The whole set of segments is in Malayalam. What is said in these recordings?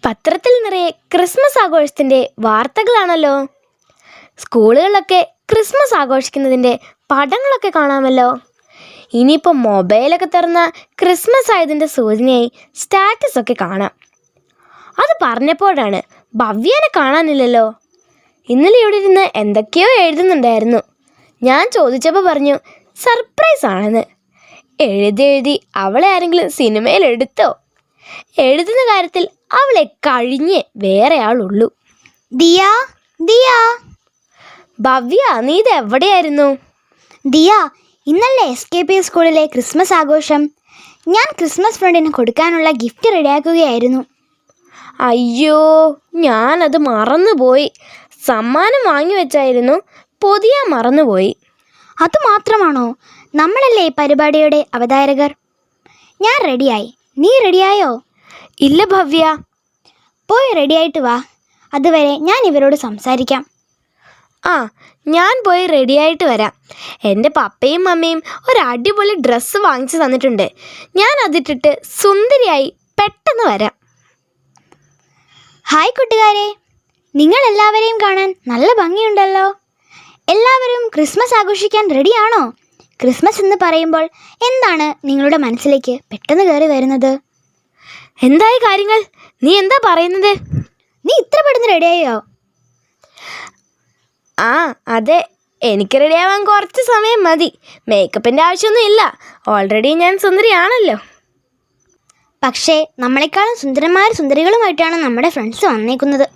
പത്രത്തിൽ നിറയെ ക്രിസ്മസ് ആഘോഷത്തിൻ്റെ വാർത്തകളാണല്ലോ. സ്കൂളുകളിലൊക്കെ ക്രിസ്മസ് ആഘോഷിക്കുന്നതിൻ്റെ പടങ്ങളൊക്കെ കാണാമല്ലോ. ഇനിയിപ്പോൾ മൊബൈലൊക്കെ തുറന്ന ക്രിസ്മസ് ആയതിൻ്റെ സൂചനയായി സ്റ്റാറ്റസൊക്കെ കാണാം. അത് പറഞ്ഞപ്പോഴാണ് ഭവ്യനെ കാണാനില്ലല്ലോ. ഇന്നലെ ഇവിടെ ഇരുന്ന് എന്തൊക്കെയോ എഴുതുന്നുണ്ടായിരുന്നു. ഞാൻ ചോദിച്ചപ്പോൾ പറഞ്ഞു സർപ്രൈസ് ആണെന്ന്. എഴുതി അവളെ ആരെങ്കിലും സിനിമയിൽ എടുത്തോ? എഴുതുന്ന കാര്യത്തിൽ അവളെ കഴിഞ്ഞ് വേറെ ആളുള്ളൂ. ദിയ, ദിയ, ഭവ്യ, നീ ഇത് എവിടെയായിരുന്നു? ദിയ, ഇന്നല്ലേ SKP സ്കൂളിലെ ക്രിസ്മസ് ആഘോഷം. ഞാൻ ക്രിസ്മസ് ഫ്രണ്ടിന് കൊടുക്കാനുള്ള ഗിഫ്റ്റ് റെഡിയാക്കുകയായിരുന്നു. അയ്യോ, ഞാനത് മറന്നുപോയി. സമ്മാനം വാങ്ങി വെച്ചായിരുന്നു, പൊതിയാൻ മറന്നുപോയി. അതുമാത്രമാണോ? നമ്മളല്ലേ പരിപാടിയുടെ അവതാരകർ. ഞാൻ റെഡിയായി. നീ റെഡിയായോ? ഇല്ല ഭവ്യ. പോയി റെഡിയായിട്ട് വാ. അതുവരെ ഞാൻ ഇവരോട് സംസാരിക്കാം. ആ, ഞാൻ പോയി റെഡിയായിട്ട് വരാം. എൻ്റെ പപ്പയും മമ്മയും ഒരു അടിപൊളി ഡ്രസ്സ് വാങ്ങിച്ചു തന്നിട്ടുണ്ട്. ഞാൻ അതിട്ടിട്ട് സുന്ദരിയായി പെട്ടെന്ന് വരാം. ഹായ് കൂട്ടുകാരെ, നിങ്ങളെല്ലാവരെയും കാണാൻ നല്ല ഭംഗിയുണ്ടല്ലോ. എല്ലാവരും ക്രിസ്മസ് ആഘോഷിക്കാൻ റെഡിയാണോ? ക്രിസ്മസ് എന്ന് പറയുമ്പോൾ എന്താണ് നിങ്ങളുടെ മനസ്സിലേക്ക് പെട്ടെന്ന് കയറി വരുന്നത്? എന്തായി കാര്യങ്ങൾ? നീ എന്താ പറയുന്നത്? നീ ഇത്ര പെട്ടെന്ന് റെഡിയായോ? ആ അതെ, എനിക്ക് റെഡിയാവാൻ കുറച്ച് സമയം മതി. മേക്കപ്പിൻ്റെ ആവശ്യമൊന്നും ഇല്ല. ഓൾറെഡി ഞാൻ സുന്ദരിയാണല്ലോ. പക്ഷേ നമ്മളെക്കാളും സുന്ദരികളുമായിട്ടാണ് നമ്മുടെ ഫ്രണ്ട്സ് വന്നേക്കുന്നത്.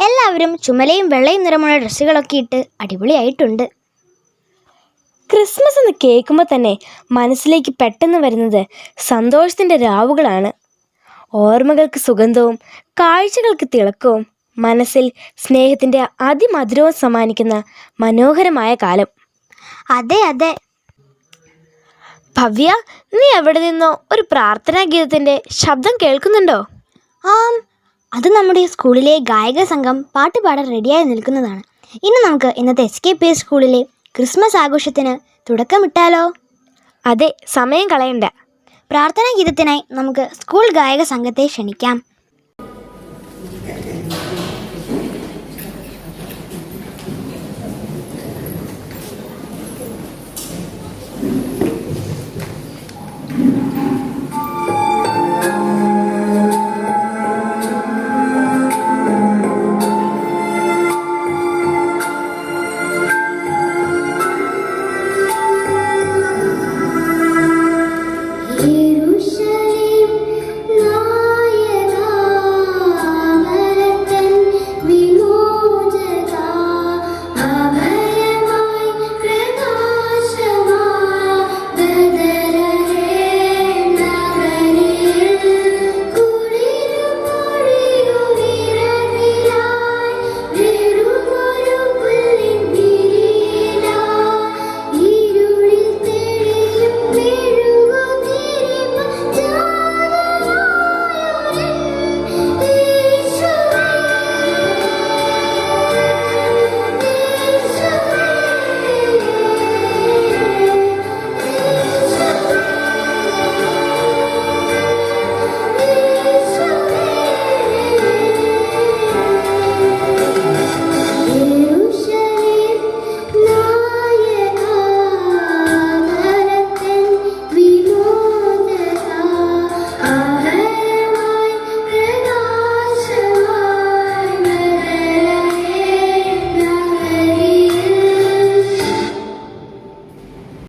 എല്ലാവരും ചുമലയും വെള്ളയും നിറമുള്ള ഡ്രസ്സുകളൊക്കെ ഇട്ട് അടിപൊളിയായിട്ടുണ്ട്. ക്രിസ്മസ് എന്ന് കേൾക്കുമ്പോൾ തന്നെ മനസ്സിലേക്ക് പെട്ടെന്ന് വരുന്നത് സന്തോഷത്തിൻ്റെ രാവുകളാണ്. ഓർമ്മകൾക്ക് സുഗന്ധവും കാഴ്ചകൾക്ക് തിളക്കവും മനസ്സിൽ സ്നേഹത്തിൻ്റെ അതിമധുരവും സമ്മാനിക്കുന്ന മനോഹരമായ കാലം. അതെ അതെ. ഭവ്യ, നീ എവിടെ നിന്നോ ഒരു പ്രാർത്ഥനാ ഗീതത്തിൻ്റെ ശബ്ദം കേൾക്കുന്നുണ്ടോ? അത് നമ്മുടെ സ്കൂളിലെ ഗായക സംഘം പാട്ട് പാടാൻ റെഡിയായി നിൽക്കുന്നതാണ്. ഇന്ന് നമുക്ക് ഇന്നത്തെ SKP സ്കൂളിലെ ക്രിസ്മസ് ആഘോഷത്തിന് തുടക്കമിട്ടാലോ? അതെ, സമയം കളയണ്ട. പ്രാർത്ഥനാ ഗീതത്തിനായി നമുക്ക് സ്കൂൾ ഗായക സംഘത്തെ ക്ഷണിക്കാം.